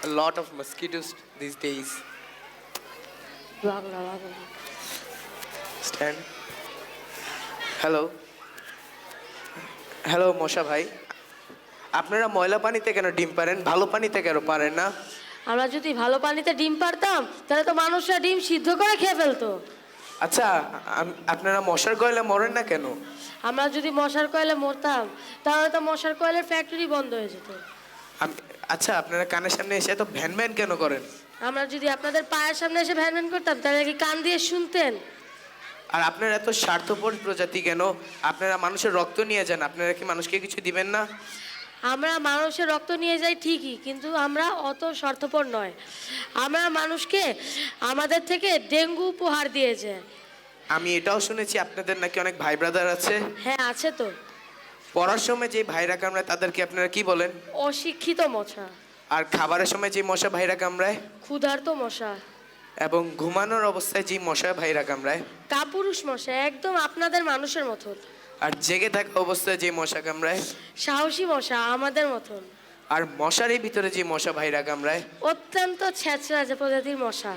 a lot of mosquitoes these days. Stand. Hello hello মশা ভাই, আপনারা ময়লা পানিতে কেন ডিম পারেন, ভালো পানিতে কেন পারেন না? আমরা যদি ভালো পানিতে ডিম পারতাম তাহলে তো মানুষরা ডিম সিদ্ধ করে খেয়ে ফেলতো। আচ্ছা, আপনারা মশার কয়লা মরেন না কেন? আমরা যদি মশার কয়েলে মরতাম তাহলে তো মশার কয়েলের ফ্যাক্টরি বন্ধ হয়ে যেত। আচ্ছা, আপনারা কানের সামনে এসে এত ভ্যান ভ্যান কেন করেন? আমরা যদি আপনাদের পায়ের সামনে এসে ভ্যান ভ্যান করতাম তাহলে কি কান দিয়ে শুনতেন? আর আপনারা এত স্বার্থপর প্রজাতি কেন? আপনারা মানুষের রক্ত নিয়ে যান, আপনারা কি মানুষকে কিছু দিবেন না? আমরা মানুষের রক্ত নিয়ে যাই ঠিকই, কিন্তু আমরা অত স্বার্থপর নয়। আমরা মানুষকে আমাদের থেকে ডেঙ্গু উপহার দিয়েছে। আমি এটাও শুনেছি আপনাদের নাকি অনেক ভাই ব্রাদার আছে। হ্যাঁ আছে তো। পড়ার সময় যে ভাইরা কামড়ায় তাদেরকে আপনারা কি বলেন? অশিক্ষিত মশা। আর খাবারের সময় যে মশা ভাইরা কামড়ায়? ক্ষুধার্ত মশা। এবং ঘুমানোর অবস্থায় যে মশা ভাইরা কামড়ায়? কাপুরুষ মশা, একদম আপনাদের মানুষের মতন। আর জেগে থাকা অবস্থায় যে মশা কামড়ায়? সাহসী মশা, আমাদের মতন। আর মশারির ভিতরে যে মশা ভাইরা কামড়ায়? অত্যন্ত ছেঁচড়া যে প্রজাতির মশা।